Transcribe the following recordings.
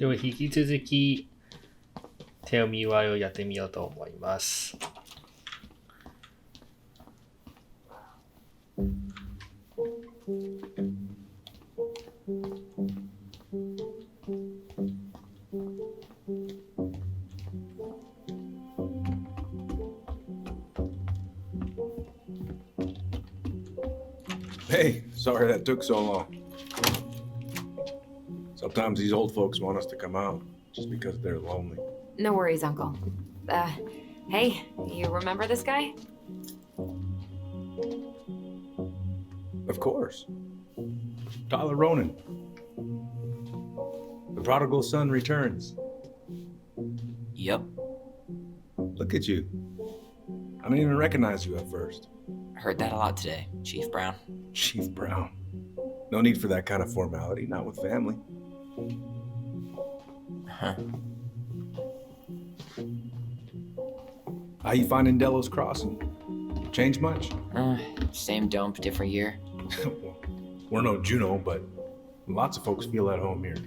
では引き続き Tell Me Why をやってみようと思います。Hey, sorry that took so long. Sometimes these old folks want us to come out just because they're lonely. No worries, Uncle. Hey, you remember this guy? Of course. Tyler Ronan. The prodigal son returns. Yep. Look at you. I didn't even recognize you at first. Heard that a lot today, Chief Brown. Chief Brown. No need for that kind of formality, not with family. Huh. How you finding Delos Crossing? Changed much? Same dump, different year. We're no Juno, but lots of folks feel at home here.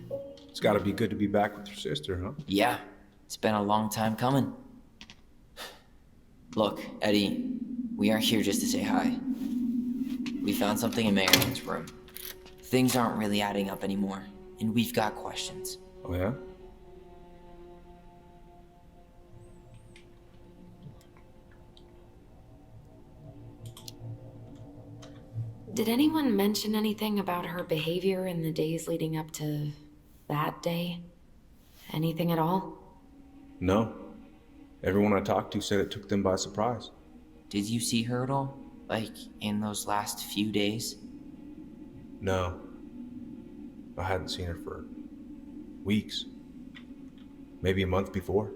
It's gotta be good to be back with your sister, huh? Yeah, it's been a long time coming. Look, Eddie, we aren't here just to say hi. We found something in Marion's room. Things aren't really adding up anymore, and we've got questions. Oh, yeah? Did anyone mention anything about her behavior in the days leading up to that day? Anything at all? No. Everyone I talked to said it took them by surprise. Did you see her at all? Like, in those last few days? No. I hadn't seen her for weeks. Maybe a month before.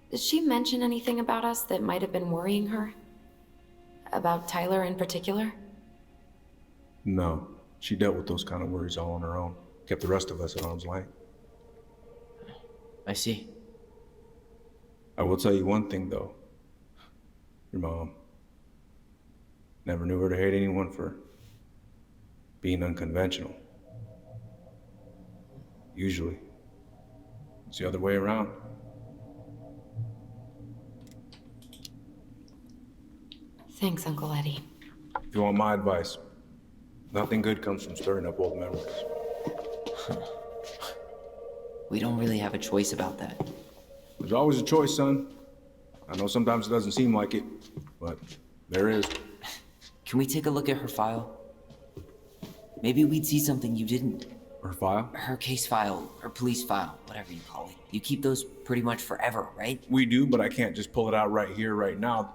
Did she mention anything about us that might have been worrying her? About Tyler in particular? No. She dealt with those kind of worries all on her own. Kept the rest of us at arm's length. I see. I will tell you one thing, though. Your mom. Never knew her to hate anyone for being unconventional. Usually, it's the other way around. Thanks, Uncle Eddie. If you want my advice, nothing good comes from stirring up old memories. We don't really have a choice about that. There's always a choice, son. I know sometimes it doesn't seem like it, but there is. Can we take a look at her file? Maybe we'd see something you didn't. Her file? Her case file, her police file, whatever you call it. You keep those pretty much forever, right? We do, but I can't just pull it out right here, right now.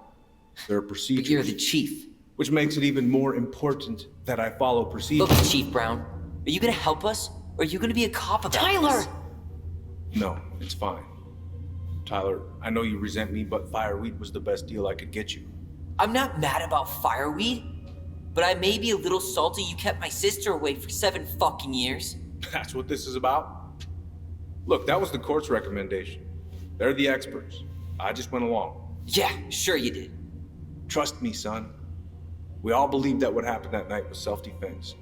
There are procedures. But you're the chief. Which makes it even more important that I follow procedures. Look, Chief Brown, are you gonna help us? Or are you gonna be a cop about Tyler! this? No, it's fine. Tyler, I know you resent me, but fireweed was the best deal I could get you. I'm not mad about fireweed, but I may be a little salty you kept my sister away for 7 fucking years. That's what this is about? Look, that was the court's recommendation. They're the experts. I just went along. Yeah, sure you did. Trust me, son. We all believed that what happened that night was self-defense,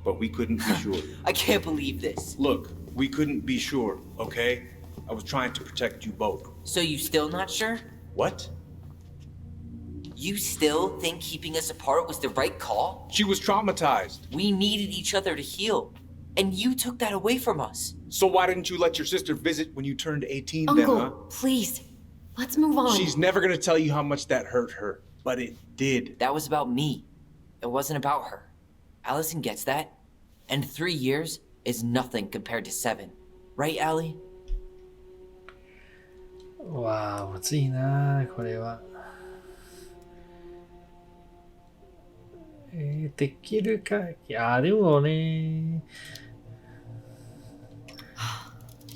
but we couldn't be sure. I can't believe this. Look, we couldn't be sure, okay? I was trying to protect you both. So you still not sure? What? You still think keeping us apart was the right call? She was traumatized. We needed each other to heal, and you took that away from us. So why didn't you let your sister visit when you turned 18 Uncle, then, huh? please. Let's move on. She's never gonna tell you how much that hurt her, but it did. That was about me. It wasn't about her. Allison gets that. And 3 years is nothing compared to 7. Right, Allie? わあ、むずいなこれは。できるか。いや、でもね。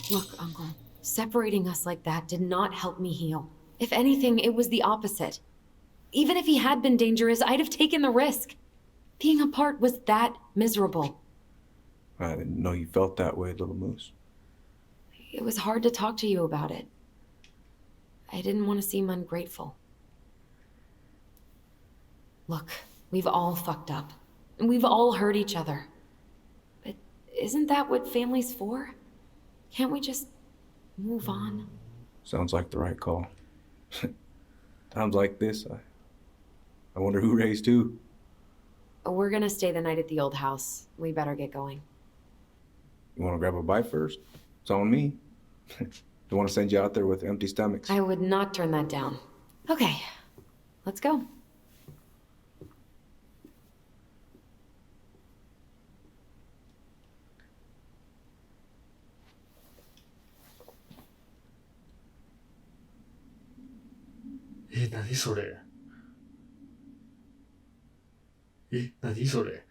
Look, Uncle, separating us like that did not help me heal. If anything, it was the opposite. Even if he had been dangerous, I'd have taken the risk. Being apart was that miserable. I didn't know you felt that way, little moose. It was hard to talk to you about it. I didn't want to seem ungrateful. Look, We've all fucked up. And we've all hurt each other. But isn't that what family's for? Can't we just move on? Sounds like the right call. Times like this, I wonder who raised who. We're gonna stay the night at the old house. We better get going. You want to grab a bite first? It's on me. Don't want to send you out there with empty stomachs. I would not turn that down. Okay, let's go. Eh, 何それ何それ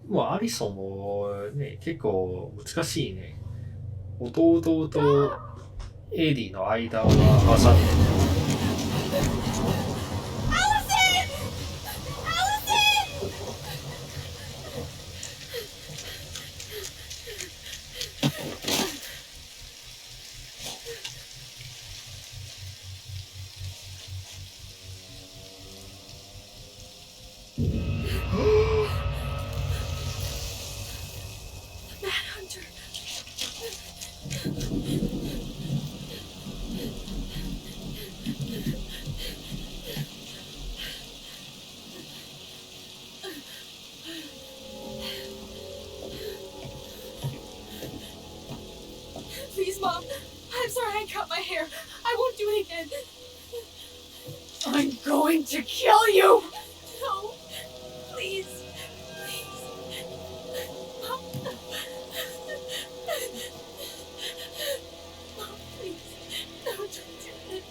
もうアリソンもね、結構難しいね。弟とエディの間は挟んでる。Please, Mom. I'm sorry I cut my hair. I won't do it again. I'm going to kill you! No. Please. Please. Mom. Mom, please. No, don't do this.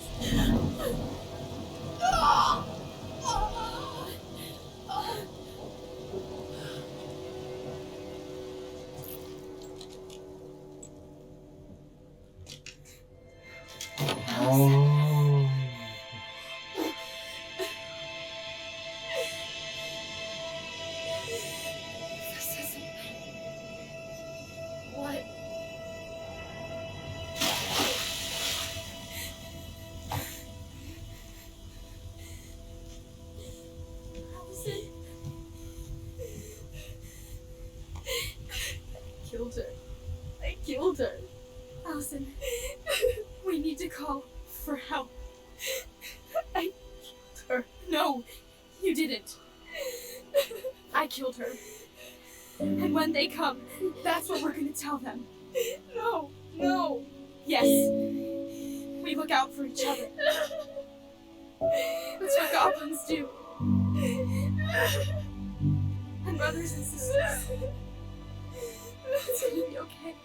This isn't... What? Allison? I killed her. I killed her. Allison, we need to call for help. I killed her. No, you didn't. I killed her. And when they come, that's what we're gonna tell them. No, no. Yes. We look out for each other. That's what goblins do. And brothers and sisters. It's gonna be okay.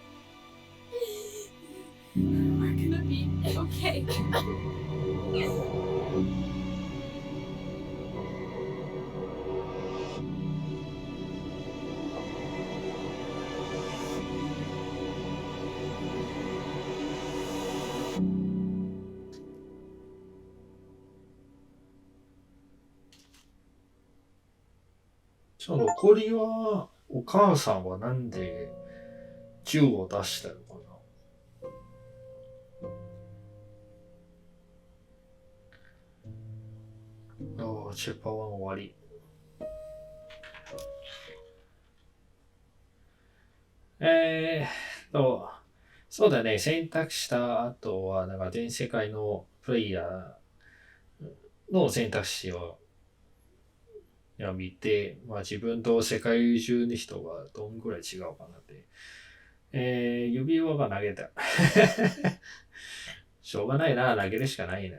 We're gonna be okay. じゃあ残りはお母さんはなんで銃を出したのかな。ああ、チェパワン終わり。そうだね、選択した後は、なんか全世界のプレイヤーの選択肢を見て、まあ自分と世界中の人がどんぐらい違うかなって。指輪が投げた。しょうがないな、投げるしかないな。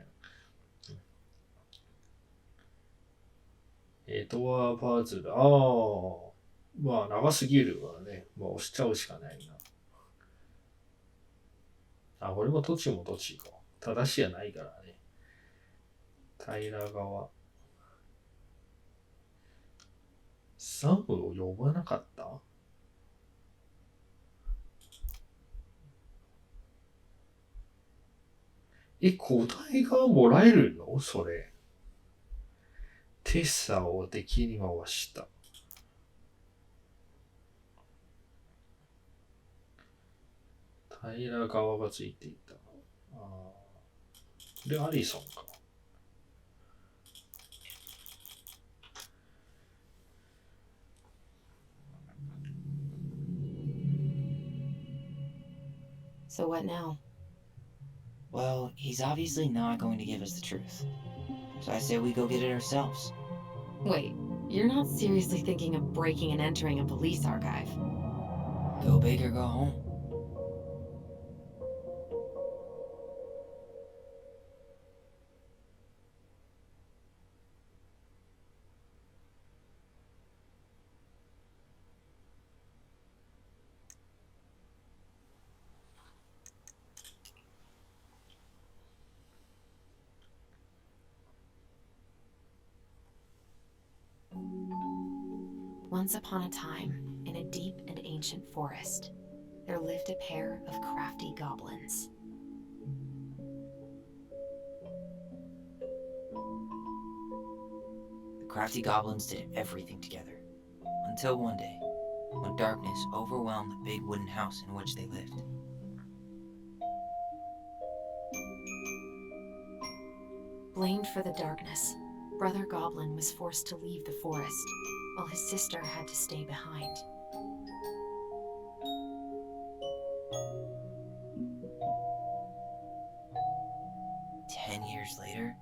ドアパズル。ああ、まあ長すぎるわね。もう押しちゃうしかないな。あ、これも土地も土地か。正しいはないからね。平ら側。サムを呼ばなかった？答えがもらえるの？それ。テッサを敵に回した。平ら側がついていた。あーで、アリソンか。So what now? Well, he's obviously not going to give us the truth. So I say we go get it ourselves. Wait, you're not seriously thinking of breaking and entering a police archive? Go big or go home. Once upon a time, in a deep and ancient forest, there lived a pair of crafty goblins. The crafty goblins did everything together. Until one day, when darkness overwhelmed the big wooden house in which they lived. Blamed for the darkness, Brother Goblin was forced to leave the forest, while his sister had to stay behind. Years later,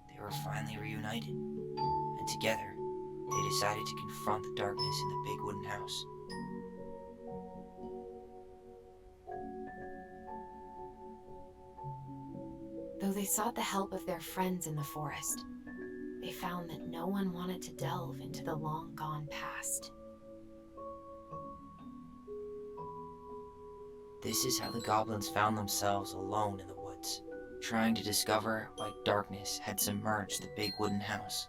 they were finally reunited, and together, they decided to confront the darkness in the big wooden house. Though they sought the help of their friends in the forest, they found that no one wanted to delve into the long-gone past. This is how the goblins found themselves alone in the woods, trying to discover why darkness had submerged the big wooden house.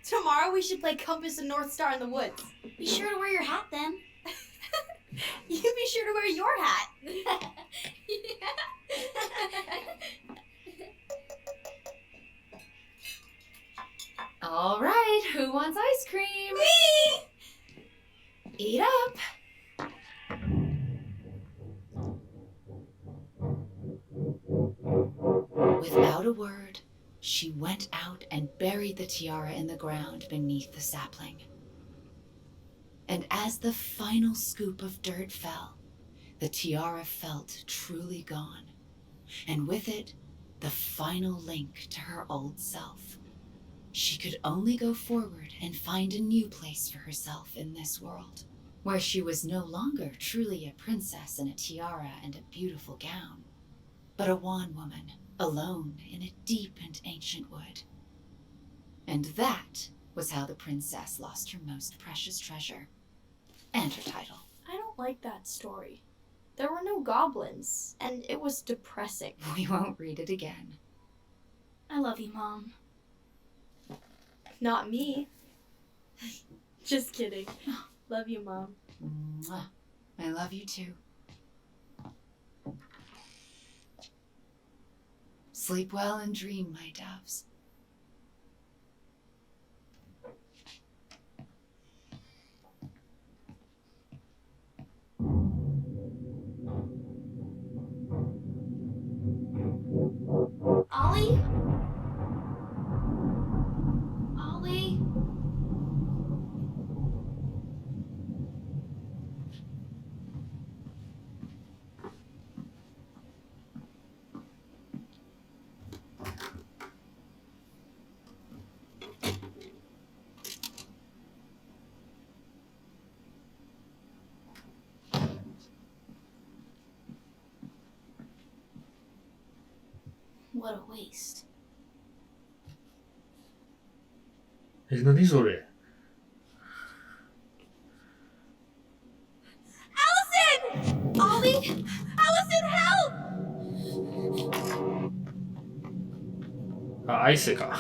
Tomorrow we should play Compass and North Star in the woods. Be sure to wear your hat then. You be sure to wear your hat. All right, who wants ice cream? Me! Eat up. Without a word, she went out and buried the tiara in the ground beneath the sapling. And as the final scoop of dirt fell, the tiara felt truly gone, and with it, the final link to her old self. She could only go forward and find a new place for herself in this world, where she was no longer truly a princess in a tiara and a beautiful gown, but a wan woman, alone in a deep and ancient wood. And that was how the princess lost her most precious treasure, and her title. I don't like that story. There were no goblins, and it was depressing. We won't read it again. I love you, Mom. Not me. Just kidding. Love you, Mom. Mwah. I love you too. Sleep well and dream, my doves. Ollie? Ollie? What a waste. 何それ Allison! Ollie? Allison, help! あ、アイスか。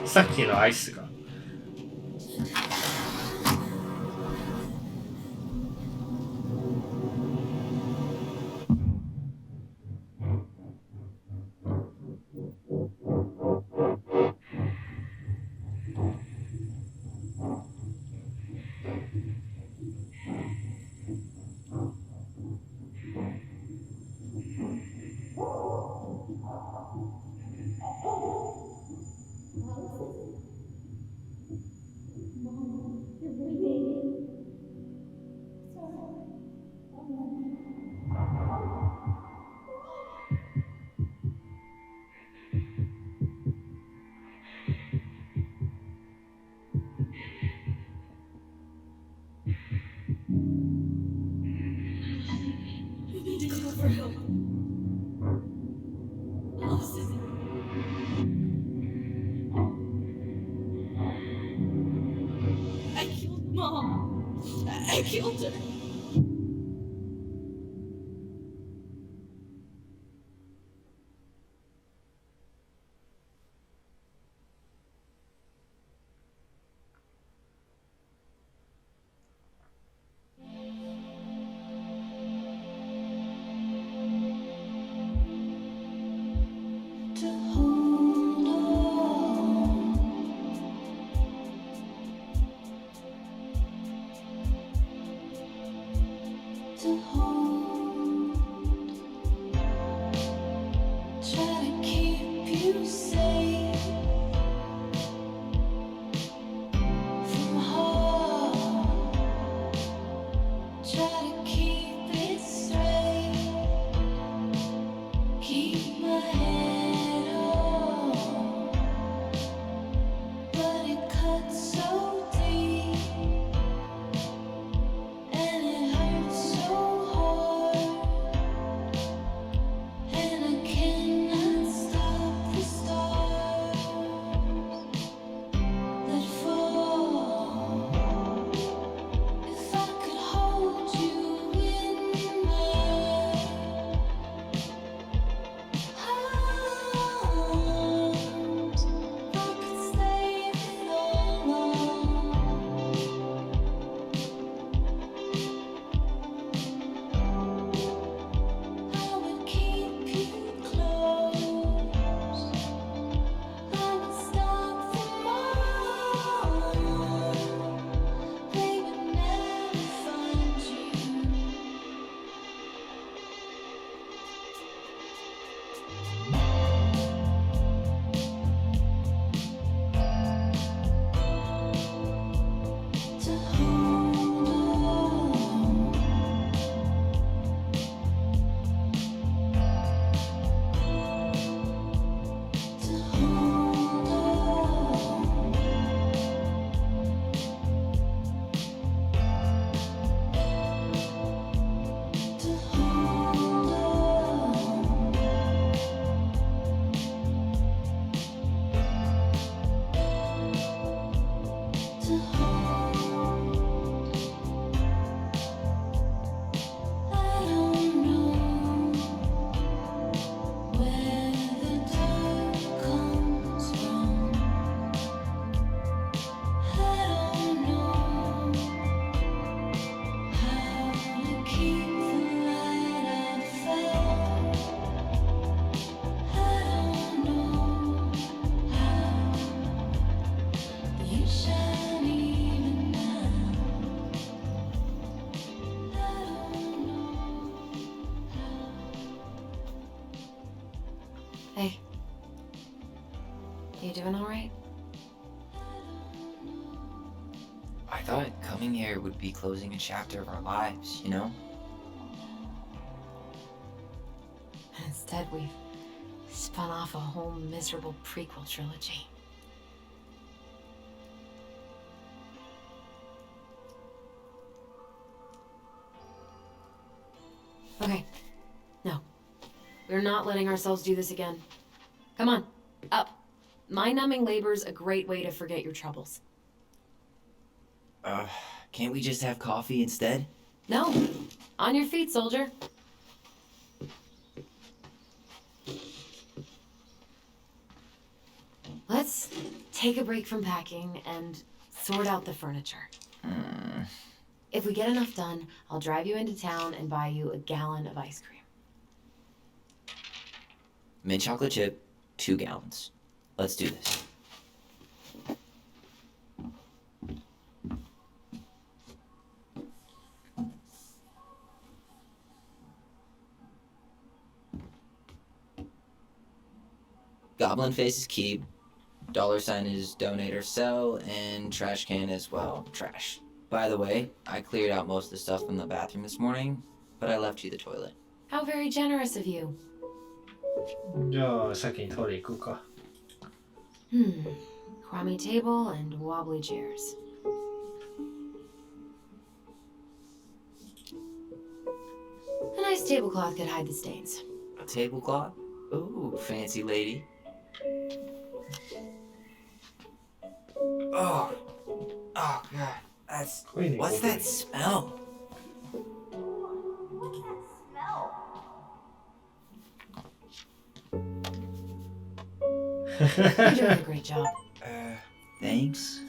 さっきのアイスか。We need to call for help. Allison. I killed Mom. I killed her. To hold on, to hold, try to keep you safe from harm, try to keep it straight, keep my head on, but it cuts so deep and it hurts so hard, and I cannot stop the stars that fall. If I could hold you in my arms, I could stay so long. I would keep you close. I would stop them all. They would never find you. To hold on, to hold on, to hold on, to hold. I don't know where the dark comes from. I don't know how to keep the light I found. I don't know how you shine even now. I don't know how. Hey. You doing alright? I thought coming here would be closing a chapter of our lives, you know? Instead, we've spun off a whole miserable prequel trilogy. Okay. No. We're not letting ourselves do this again. Come on. Up. Mind-numbing labor's a great way to forget your troubles. Can't we just have coffee instead? No. On your feet, soldier. Let's take a break from packing and sort out the furniture. If we get enough done, I'll drive you into town and buy you a gallon of ice cream. Mint chocolate chip, 2 gallons. Let's do this. Goblin face is keep, $sign is donate or sell, and trash can is, well, trash. By the way, I cleared out most of the stuff from the bathroom this morning, but I left you the toilet. How very generous of you. じゃあ先にトイレ行くか。Crummy table and wobbly chairs. A nice tablecloth could hide the stains. A tablecloth? Ooh, fancy lady. Oh, God, that's... What's that smell? You're doing a great job. Thanks.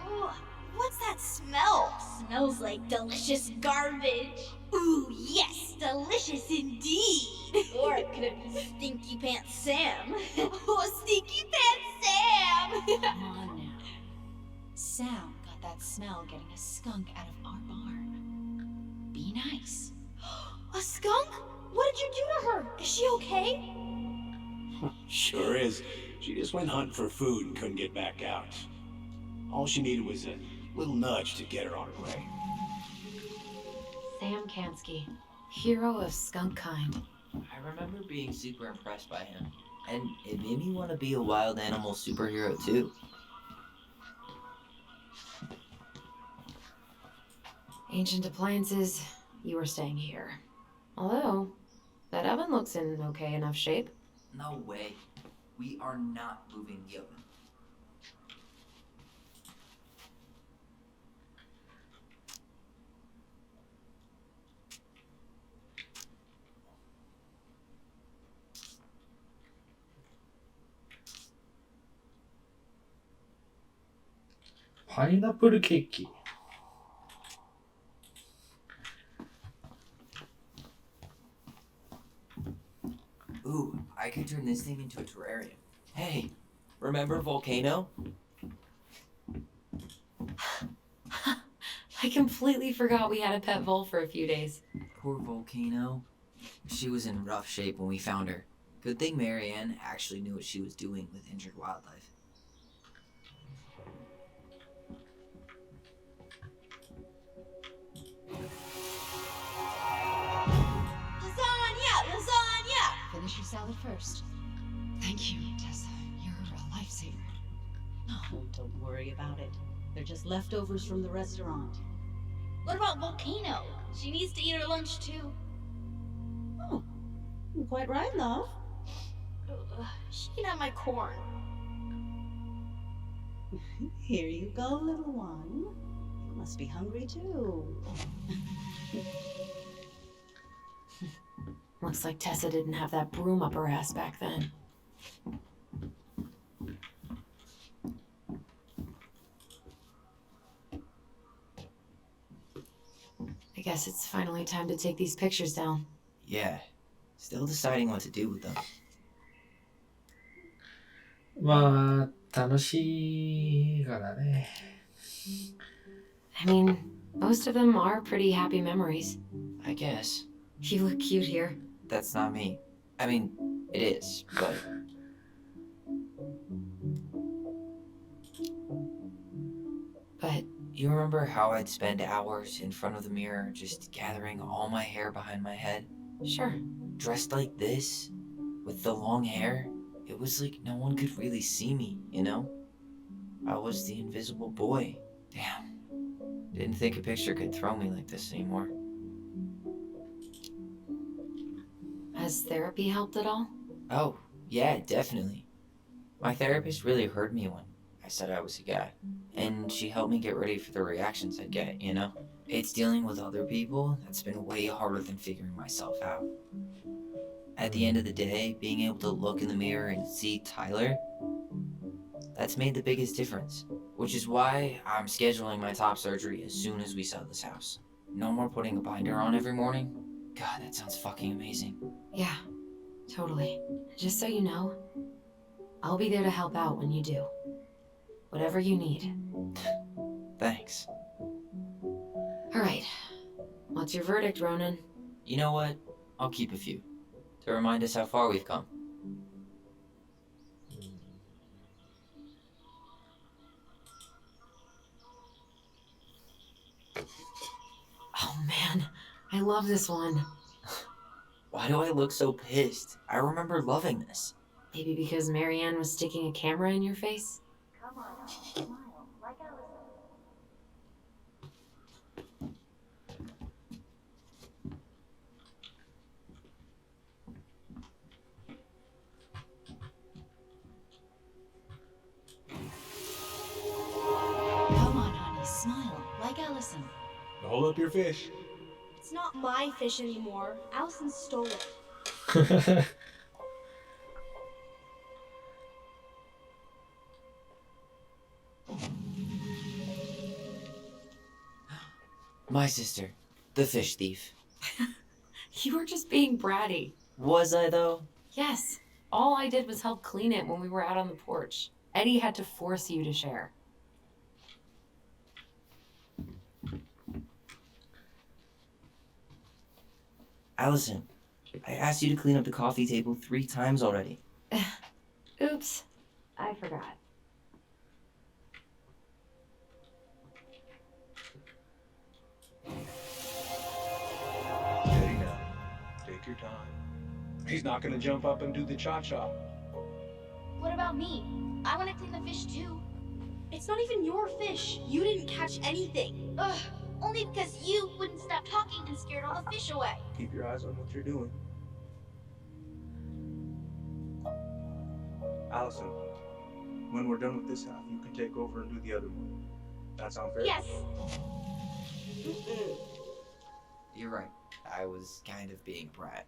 Ugh, what's that smell? Smells like delicious garbage. Ooh, yes, delicious indeed. Or could it be Stinky Pants Sam? Oh, Stinky Pants Sam! Come on now. Sam got that smell getting a skunk out of our barn. Be nice. A skunk? What did you do to her? Is she okay? Sure is. She just went hunting for food and couldn't get back out. All she needed was a little nudge to get her on her way. Sam Kansky, hero of skunk kind. I remember being super impressed by him, and it made me want to be a wild animal superhero too. Ancient appliances, you were staying here. Although, that oven looks in okay enough shape. No way. We are not moving the oven.パイナップルケーキ。Ooh, I could turn this thing into a terrarium. Hey, remember Volcano? I completely forgot we had a pet vole for a few days. Poor Volcano. She was in rough shape when we found her. Good thing Marianne actually knew what she was doing with injured wildlife. Lasagna! Finish your salad first. Thank you, Tessa. You're a lifesaver. Oh, don't worry about it. They're just leftovers from the restaurant. What about Volcano? She needs to eat her lunch too. Oh, quite right, love. She can have my corn. Here you go, little one. You must be hungry too. Looks like Tessa didn't have that broom up her ass back then. I guess it's finally time to take these pictures down. Yeah, still deciding what to do with them. まあ、楽しいからね。I mean, most of them are pretty happy memories. I guess. You look cute here. That's not me. I mean, it is, but... But You remember how I'd spend hours in front of the mirror just gathering all my hair behind my head? sure. Dressed like this, with the long hair? It was like no one could really see me, you know? I was the invisible boy. Damn. Didn't think a picture could throw me like this anymore. Has therapy helped at all? Oh, Yeah, definitely. My therapist really heard me when I said I was a guy. And she helped me get ready for the reactions I'd get, you know? It's dealing with other people that's been way harder than figuring myself out. At the end of the day, being able to look in the mirror and see Tyler, that's made the biggest difference. Which is why I'm scheduling my top surgery as soon as we sell this house. No more putting a binder on every morning. God, that sounds fucking amazing. Yeah, totally. Just so you know, I'll be there to help out when you do. Whatever you need. Thanks. Alright. What's your verdict, Ronan? You know what? I'll keep a few. To remind us how far we've come. Oh man, I love this one. Why do I look so pissed? I remember loving this. Maybe because Marianne was sticking a camera in your face? Come on, smile like Allison. Come on, honey, smile like Allison. Hold up your fish. It's not my fish anymore. Allison stole it. My sister, the fish thief. You were just being bratty. Was I, though? Yes. All I did was help clean it when we were out on the porch. Eddie had to force you to share. Allison, I asked you to clean up the coffee table 3 times already. Oops. I forgot. Steady now. Take your time. He's not gonna jump up and do the cha-cha. What about me? I want to clean the fish too. It's not even your fish. You didn't catch anything. Ugh. Only because you wouldn't stop talking and scared all the fish away. Keep your eyes on what you're doing. Allison, when we're done with this half, you can take over and do the other one. That sound fair? Yes. You're right. I was kind of being a brat.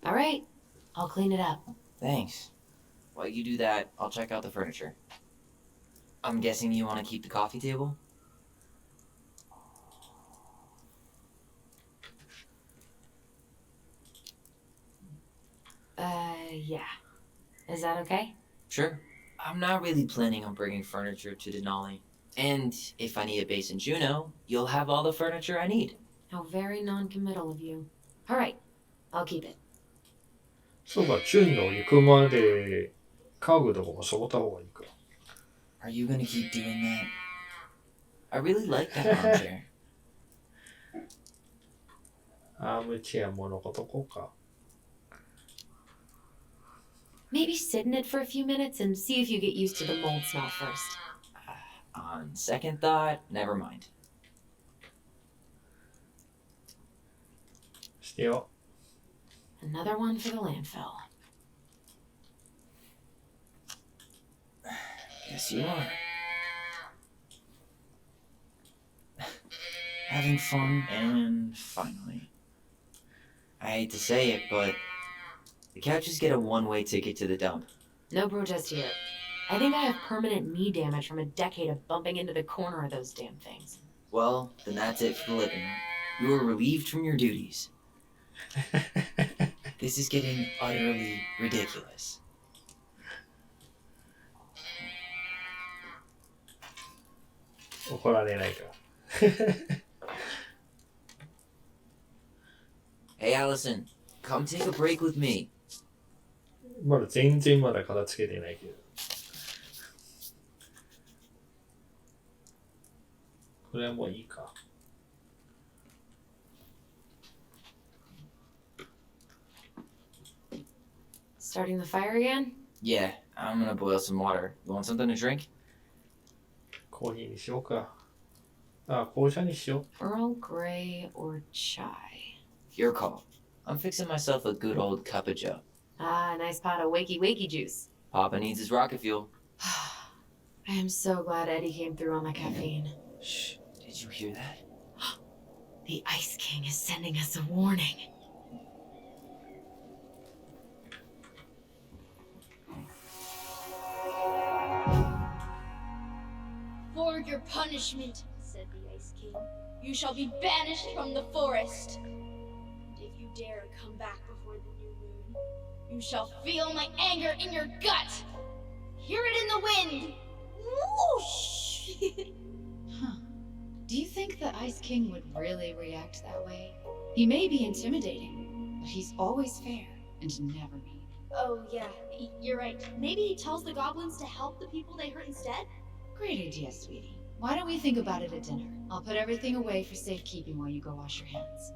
Alright. I'll clean it up. Thanks. While you do that, I'll check out the furniture. I'm guessing you want to keep the coffee table? Yeah. Is that okay? Sure. I'm not really planning on bringing furniture to Denali. And if I need a base in Juneau, you'll have all the furniture I need. How very non-committal of you. Alright. I'll keep it. そうか、チュンの行くまで家具とかも揃った方がいいか。Are you gonna keep doing that? I really like that armchair. アームチェアも残っとこうか。Maybe sit in it for a few minutes and see if you get used to the mold smell first. On second thought, never mind. してよ。Another one for the landfill. Yes, you are. Having fun, and finally. I hate to say it, but the couches get a one-way ticket to the dump. No protest here. I think I have permanent knee damage from a decade of bumping into the corner of those damn things. Well, then that's it for the living room. You are relieved from your duties. This is getting utterly ridiculous.怒られないか。Hey, Allison, come take a break with me. まだ全然まだ片付けてないけど。これはもういいか。Starting the fire again? Yeah, I'm gonna boil some water. You want something to drink? コーヒーにしようか。あ、紅茶にしよ Earl Grey or chai? Your call. I'm fixing myself a good old cup of joe. Ah, a nice pot of wakey juice. Papa needs his rocket fuel. I am so glad Eddie came through on the caffeine. Shh, did you hear that? The Ice King is sending us a warning. For your punishment, said the Ice King, you shall be banished from the forest. And if you dare come back before the new moon, you shall feel my anger in your gut. Hear it in the wind. Whoosh! Huh. Do you think the Ice King would really react that way? He may be intimidating, but he's always fair and never mean. Oh, yeah, you're right. Maybe he tells the goblins to help the people they hurt instead? Great idea, sweetie. Why don't we think about it at dinner? I'll put everything away for safekeeping while you go wash your hands.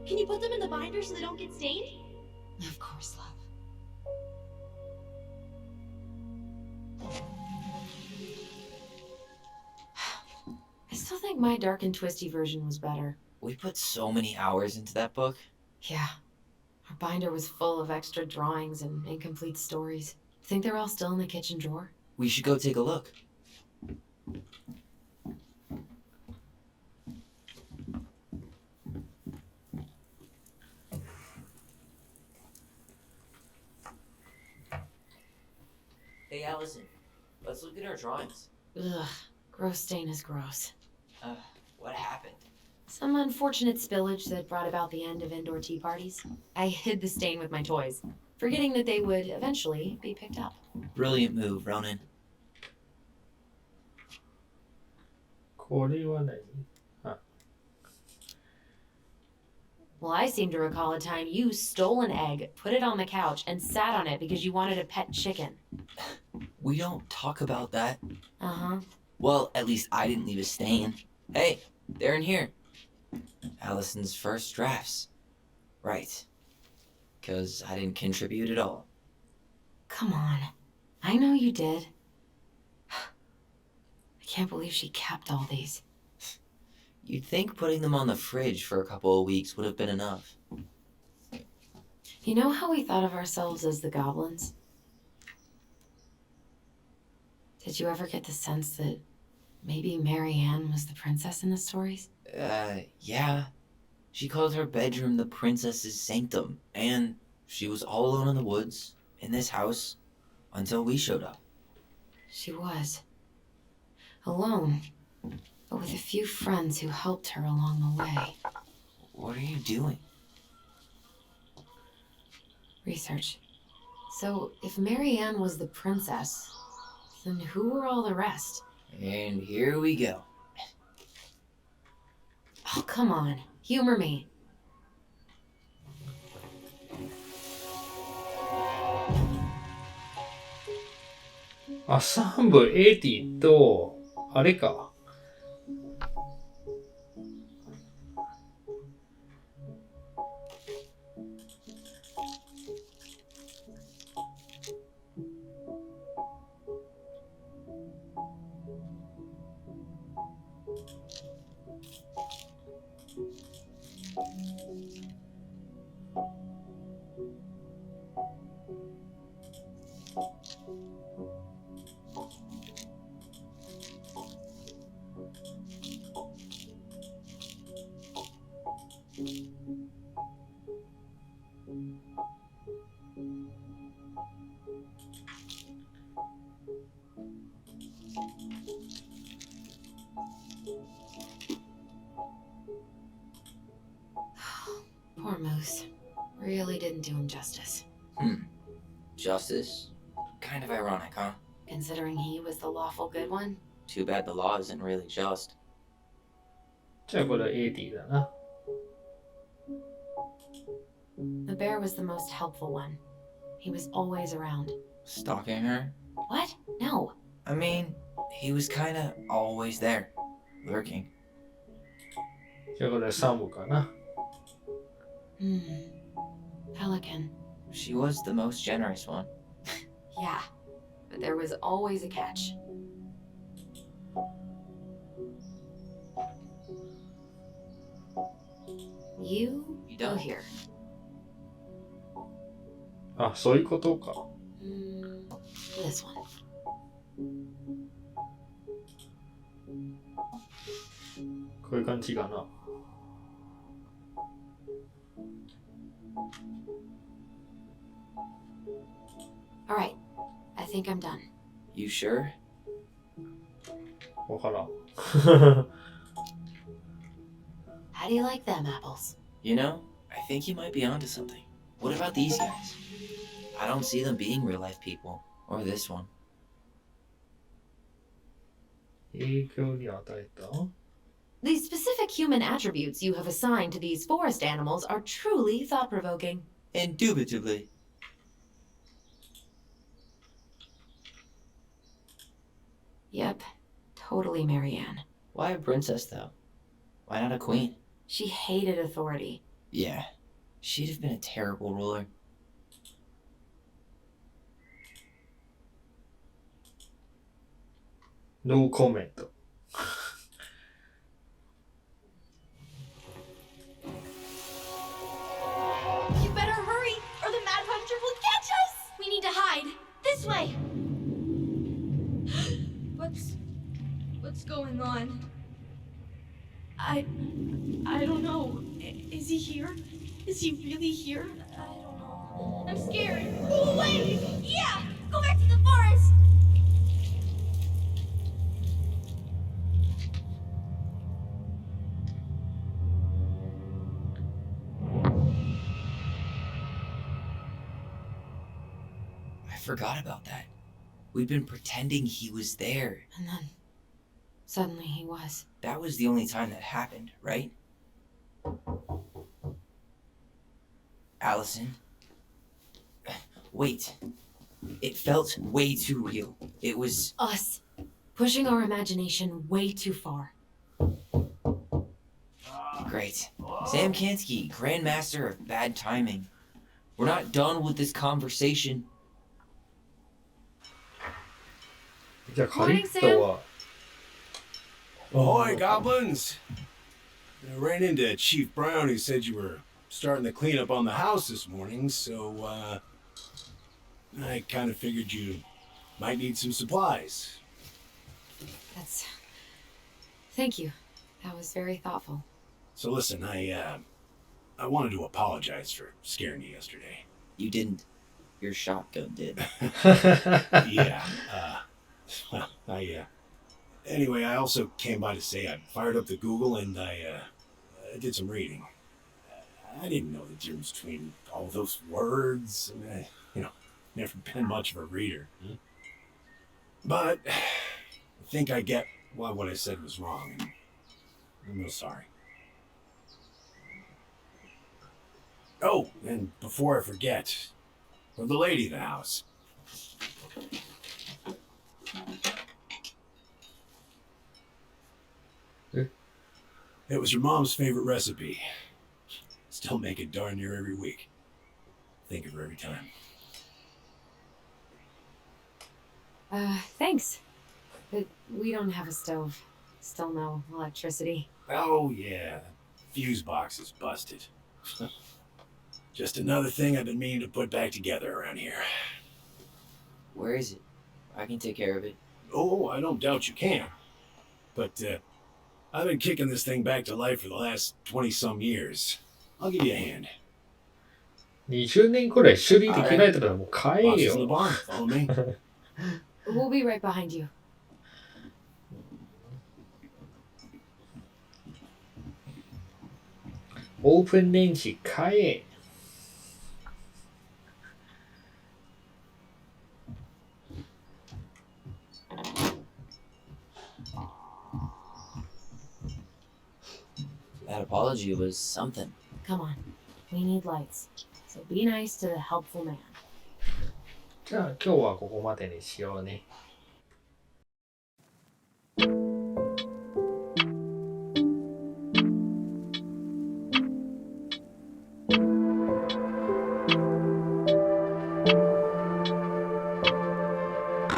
Can you put them in the binder so they don't get stained? Of course, love. I still think my dark and twisty version was better. We put so many hours into that book. Yeah. Our binder was full of extra drawings and incomplete stories. Think they're all still in the kitchen drawer? We should go take a look. Hey, Allison. Let's look at our drawings. Ugh. Gross stain is gross. What happened? Some unfortunate spillage that brought about the end of indoor tea parties. I hid the stain with my toys, forgetting that they would eventually be picked up. Brilliant move, Ronan. これは何? Well, I seem to recall a time you stole an egg, put it on the couch, and sat on it because you wanted a pet chicken. We don't talk about that. Uh-huh. Well, at least I didn't leave a stain. Hey, they're in here. Allison's first drafts. Right. 'Cause I didn't contribute at all. Come on. I know you did. I can't believe she kept all these. You'd think putting them on the fridge for a couple of weeks would have been enough. You know how we thought of ourselves as the goblins? Did you ever get the sense that maybe Mary Ann was the princess in the stories? Yeah. She called her bedroom the princess's sanctum, and she was all alone in the woods, in this house, until we showed up. She was. Alone, but with a few friends who helped her along the way. What are you doing? Research. So, if Mary Ann was the princess, then who were all the rest? And here we go. Oh, come on. Humor me. Assemble 80と、あれか。Poor Moose. Really didn't do him justice. Justice? Kind of ironic, huh? Considering he was the lawful good one. Too bad the law isn't really just. じゃあこれは80だな。The bear was the most helpful one. He was always around. Stalking her? What? No. I mean, he was kinda always there. Lurking. じゃあこれはサムかな。Pelican. She was the most generous one. Yeah. But there was always a catch. You You go don't. here. あ、そういうことか。This one.こういう感じかな。Alright. I think I'm done. You sure? わからん。 How do you like them apples? You know, I think you might be onto something. What about these guys? I don't see them being real life people. Or this one. 影響に与えた The specific human attributes you have assigned to these forest animals are truly thought-provoking. Indubitably. Yep. Totally Marianne. Why a princess, though? Why not a queen? She hated authority. Yeah, she'd have been a terrible ruler. No comment. You better hurry, or the Mad Hunter will catch us! We need to hide. This way! What's going on? I don't know. Is he here? Is he really here? I don't know. I'm scared. Go away! Yeah! Go back to the forest! I forgot about that. We'd been pretending he was there. And then, suddenly he was. That was the only time that happened, right? Allison? Wait. It felt way too real. It was... Us. Pushing our imagination way too far. Great. Sam Kansky, Grandmaster of Bad Timing. We're not done with this conversation. じゃあカリットは Ahoy, goblins! I ran into Chief Brown, who said you were starting the cleanup on the house this morning, so, I kind of figured you might need some supplies. That's... Thank you. That was very thoughtful. So listen, I wanted to apologize for scaring you yesterday. You didn't. Your shotgun did. Yeah, well, anyway, I also came by to say I fired up the Google and I did some reading. I didn't know the difference between all those words. I mean, never been much of a reader. But I think I get why what I said was wrong, and I'm real sorry. Oh, and before I forget, for the lady of the house. It was your mom's favorite recipe. Still make it darn near every week. Think of her every time. Thanks. But we don't have a stove. Still no electricity. Oh, yeah. Fuse box is busted. Just another thing I've been meaning to put back together around here. Where is it? I can take care of it. Oh, I don't doubt you can. But, I've been kicking this thing back to life for the last 20-some years. I'll give you a hand. 20年くらい修理できないとかもう買え Boxes in the よ。 barn. Follow me. We'll be right behind you. オープンレンジ買え。That apology was something. Come on. We need lights. So be nice to the helpful man. じゃあ今日はここまでにしようね。